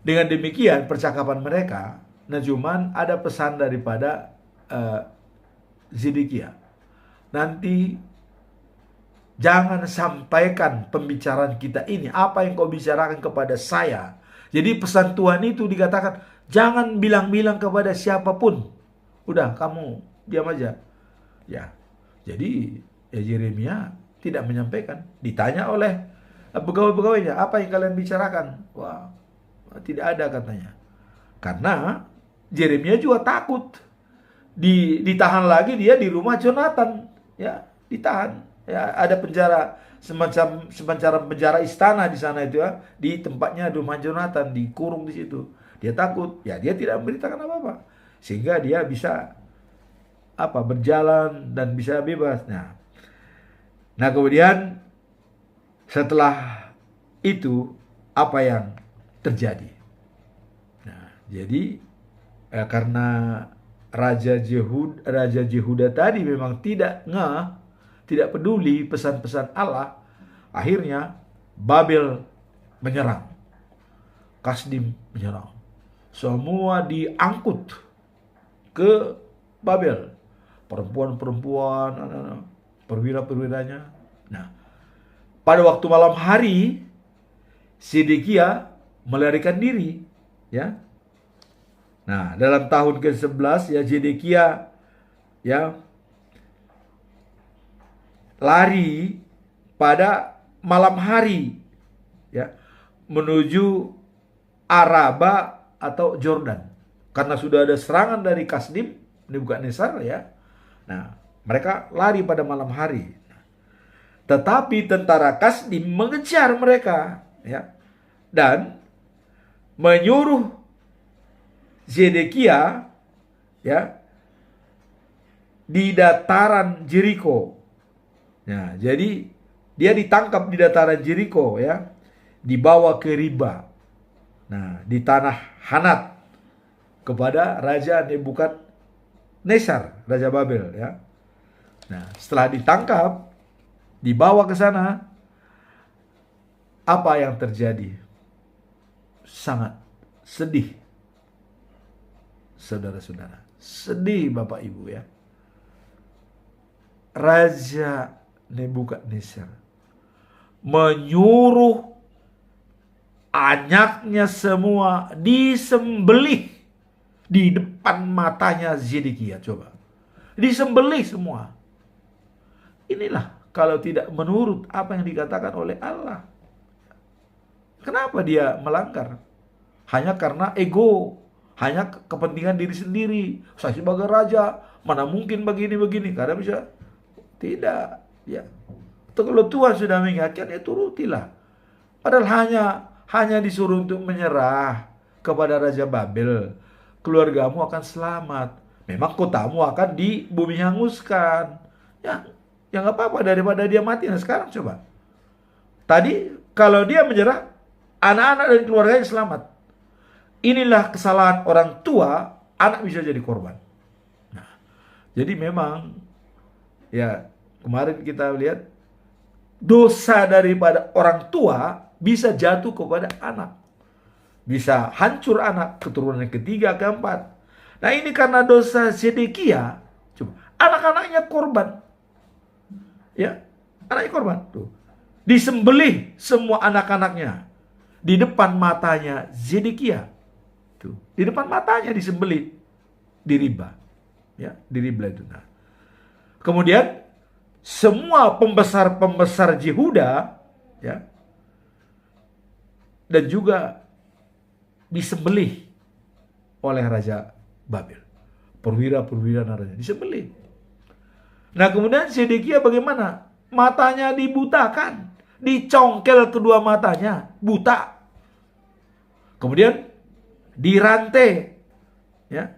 dengan demikian percakapan mereka, nah cuman ada pesan daripada Zedekia. Nanti jangan sampaikan pembicaraan kita ini, apa yang kau bicarakan kepada saya. Jadi pesan Tuhan itu dikatakan, jangan bilang-bilang kepada siapapun. Udah, kamu diam aja. Ya. Jadi Yeremia tidak menyampaikan. Ditanya oleh pegawai-pegawainya, apa yang kalian bicarakan? Wah, tidak ada katanya. Karena Yeremia juga takut. Ditahan lagi dia di rumah Jonatan, ya, ditahan. Ya, ada penjara semacam penjara istana di sana itu, ya, di tempatnya rumah Jonatan, dikurung di situ. Dia takut, ya dia tidak memberitakan apa-apa, sehingga dia bisa berjalan dan bisa bebas. Nah kemudian setelah itu apa yang terjadi? Nah, jadi karena Raja Yehuda tadi memang tidak tidak peduli pesan-pesan Allah, akhirnya Babel menyerang. Kasdim menyerang. Semua diangkut ke Babel. Perempuan-perempuan, perwira-perwiranya. Nah, pada waktu malam hari, Zedekia melarikan diri, ya. Nah, dalam tahun ke-11 ya Zedekia ya lari pada malam hari ya menuju Araba atau Jordan. Karena sudah ada serangan dari Kasdim, Nebukadnezar ya. Nah, mereka lari pada malam hari. Tetapi tentara Kasdim mengejar mereka ya. Dan menyuruh Zedekia ya di dataran Jeriko. Nah, jadi dia ditangkap di dataran Jeriko ya, dibawa ke Riba. Nah, di tanah Hanat kepada Raja Nebukadnezar, Raja Babel ya. Nah, setelah ditangkap, dibawa ke sana, apa yang terjadi? Sangat sedih. Saudara-saudara, sedih Bapak Ibu ya. Raja Nebukadnezar menyuruh anaknya semua disembelih di depan matanya Zedekia. Coba, disembelih semua. Inilah kalau tidak menurut apa yang dikatakan oleh Allah. Kenapa dia melanggar? Hanya karena ego, hanya kepentingan diri sendiri. Saya sebagai raja, mana mungkin begini-begini. Karena bisa, tidak. Ya. Kalau Tuhan sudah mengingatkan, ya turutilah. Padahal hanya disuruh untuk menyerah kepada Raja Babel. Keluargamu akan selamat. Memang kotamu akan di bumi hanguskan. Ya nggak apa-apa daripada dia mati. Nah sekarang coba. Tadi kalau dia menyerah, anak-anak dan keluarganya selamat. Inilah kesalahan orang tua, anak bisa jadi korban. Nah, jadi memang ya kemarin kita lihat dosa daripada orang tua bisa jatuh kepada anak. Bisa hancur anak, keturunan yang ketiga, keempat. Nah ini karena dosa Zedekia, coba anak-anaknya korban. Ya, anaknya korban. Tuh. Disembelih semua anak-anaknya di depan matanya Zedekia. Tuh, di depan matanya disembelih di Riba. Ya, di Riba itu. Nah. Kemudian semua pembesar-pembesar Yehuda ya dan juga disembelih oleh Raja Babel. Perwira-perwira raja disembelih. Nah, kemudian Zedekia bagaimana? Matanya dibutakan, dicongkel kedua matanya, buta. Kemudian dirantai, ya,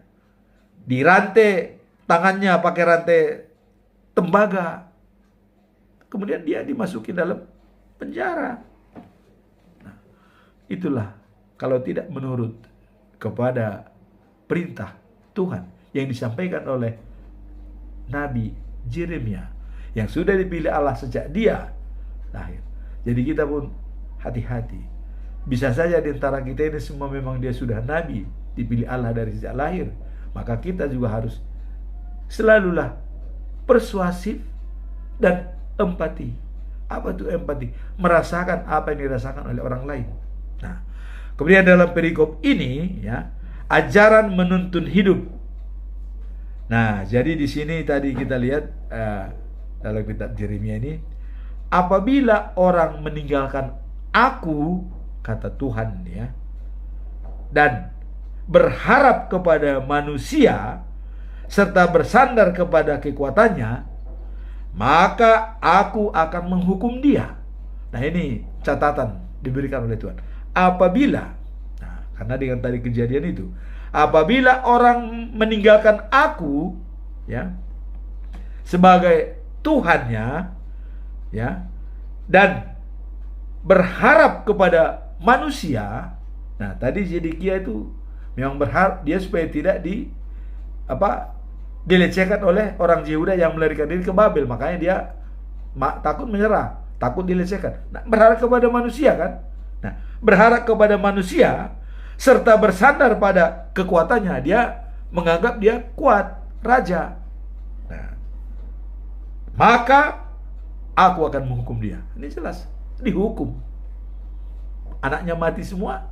dirantai tangannya pakai rantai tembaga. Kemudian dia dimasuki dalam penjara. Nah, itulah kalau tidak menurut kepada perintah Tuhan yang disampaikan oleh Nabi Yeremia yang sudah dipilih Allah sejak dia lahir. Jadi kita pun hati-hati. Bisa saja di antara kita ini semua memang dia sudah nabi, dipilih Allah dari sejak lahir. Maka kita juga harus selalulah persuasif dan empati. Apa itu empati? Merasakan apa yang dirasakan oleh orang lain. Nah, kemudian dalam perikop ini ya, ajaran menuntun hidup. Nah, jadi di sini tadi kita lihat dalam kitab Yeremia ini, apabila orang meninggalkan aku, kata Tuhan ya, dan berharap kepada manusia serta bersandar kepada kekuatannya, maka aku akan menghukum dia. Nah, ini catatan diberikan oleh Tuhan. Apabila, nah, karena dengan tadi kejadian itu, apabila orang meninggalkan aku ya sebagai Tuhannya ya dan berharap kepada manusia. Nah, tadi Zedekia itu memang berharap dia supaya tidak dilecehkan oleh orang Yehuda yang melarikan diri ke Babel. Makanya dia takut menyerah, takut dilecehkan. Nah, berharap kepada manusia kan? Nah, berharap kepada manusia serta bersandar pada kekuatannya, dia menganggap dia kuat, raja. Nah, maka aku akan menghukum dia. Ini jelas, dihukum. Anaknya mati semua,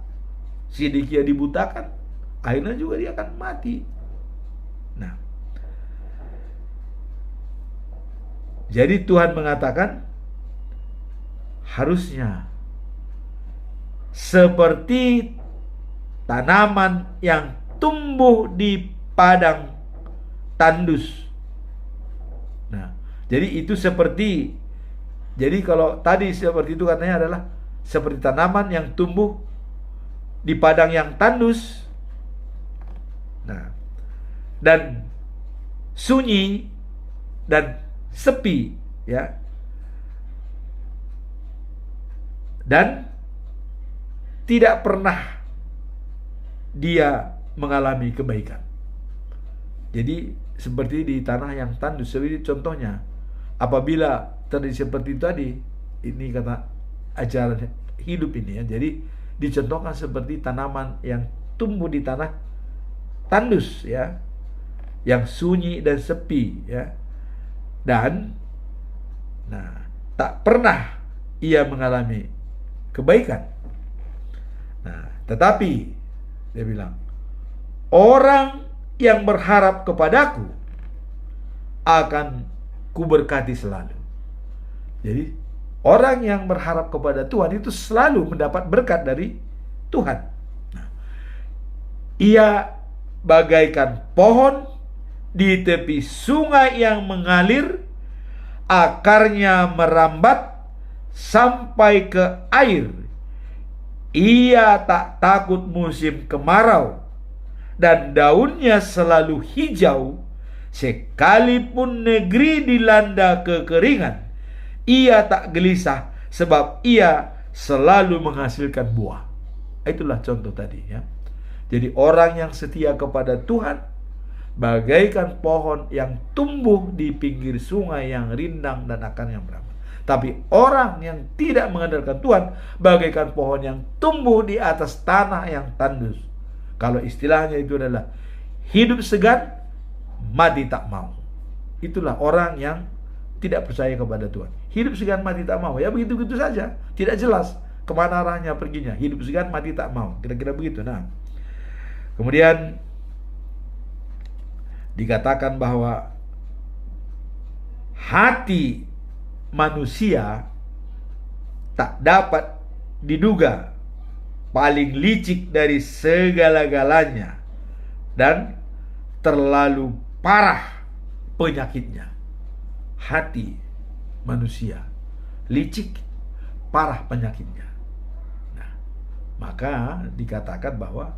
Sedekia dibutakan, akhirnya juga dia akan mati. Nah, jadi Tuhan mengatakan harusnya seperti tanaman yang tumbuh di padang tandus. Nah, jadi itu seperti, jadi kalau tadi seperti itu katanya adalah seperti tanaman yang tumbuh di padang yang tandus. Nah, dan sunyi dan sepi, ya. Dan tidak pernah dia mengalami kebaikan. Jadi seperti di tanah yang tandus. Seperti contohnya, apabila terjadi seperti itu tadi, ini kata ajaran hidup ini ya. Jadi dicontohkan seperti tanaman yang tumbuh di tanah tandus ya, yang sunyi dan sepi ya. Dan tak pernah ia mengalami kebaikan. Nah, tetapi dia bilang, orang yang berharap kepadaku akan kuberkati selalu. Jadi orang yang berharap kepada Tuhan itu selalu mendapat berkat dari Tuhan. Nah, ia bagaikan pohon di tepi sungai yang mengalir, akarnya merambat sampai ke air. Ia tak takut musim kemarau, dan daunnya selalu hijau. Sekalipun negeri dilanda kekeringan, ia tak gelisah, sebab ia selalu menghasilkan buah. Itulah contoh tadi ya. Jadi orang yang setia kepada Tuhan bagaikan pohon yang tumbuh di pinggir sungai yang rindang dan akarnya merambat. Tapi orang yang tidak mengandalkan Tuhan bagaikan pohon yang tumbuh di atas tanah yang tandus. Kalau istilahnya itu adalah hidup segan, mati tak mau. Itulah orang yang tidak percaya kepada Tuhan. Hidup segan, mati tak mau. Ya begitu-begitu saja. Tidak jelas kemana arahnya perginya. Hidup segan, mati tak mau. Kira-kira begitu. Nah, kemudian dikatakan bahwa hati manusia tak dapat diduga, paling licik dari segala-galanya, dan terlalu parah penyakitnya. Hati manusia licik, parah penyakitnya. Nah, maka dikatakan bahwa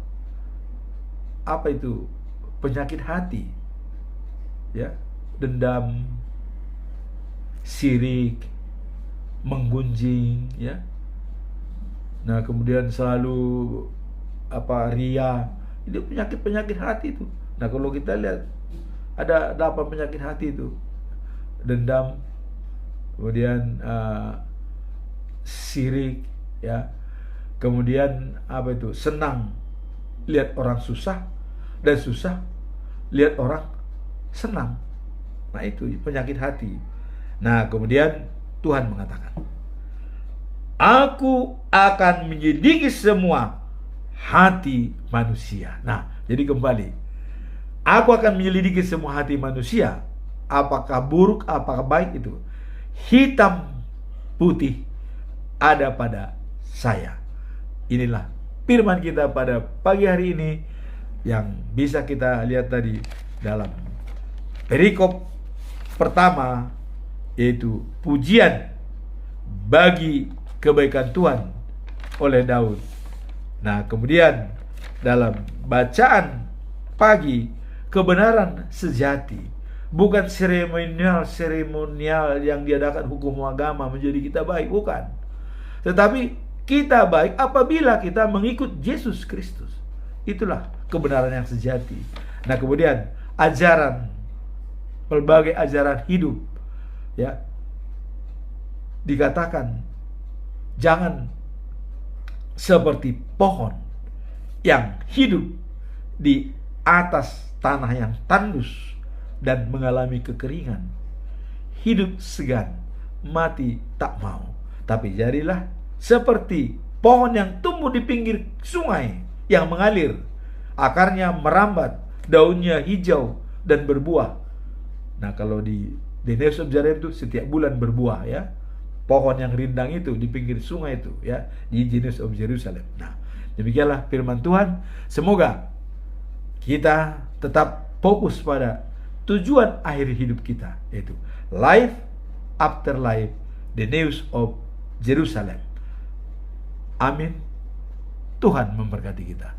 apa itu penyakit hati? Ya, dendam, sirik, menggunjing, ya. Nah, kemudian selalu ria. Itu penyakit-penyakit hati itu. Nah, kalau kita lihat ada 8 penyakit hati itu. Dendam, kemudian sirik, ya. Kemudian apa itu? Senang lihat orang susah, dan susah lihat orang senang. Nah, itu penyakit hati. Nah, kemudian Tuhan mengatakan, aku akan menyelidiki semua hati manusia. Nah, jadi kembali, aku akan menyelidiki semua hati manusia, apakah buruk, apakah baik, itu hitam putih ada pada saya. Inilah firman kita pada pagi hari ini yang bisa kita lihat tadi dalam perikop pertama, yaitu pujian bagi kebaikan Tuhan oleh Daud. Nah, kemudian dalam bacaan pagi, kebenaran sejati, bukan seremonial yang diadakan hukum agama menjadi kita baik, bukan. Tetapi kita baik apabila kita mengikut Yesus Kristus. Itulah kebenaran yang sejati. Nah, kemudian ajaran, berbagai ajaran hidup, ya, dikatakan jangan seperti pohon yang hidup di atas tanah yang tandus dan mengalami kekeringan, hidup segan, mati tak mau, tapi jadilah seperti pohon yang tumbuh di pinggir sungai yang mengalir, akarnya merambat, daunnya hijau dan berbuah. Nah, kalau di News of Jerusalem itu setiap bulan berbuah ya. Pohon yang rindang itu di pinggir sungai itu ya, di News of Jerusalem. Nah, demikianlah firman Tuhan. Semoga kita tetap fokus pada tujuan akhir hidup kita, yaitu life after life, the News of Jerusalem. Amin. Tuhan memberkati kita.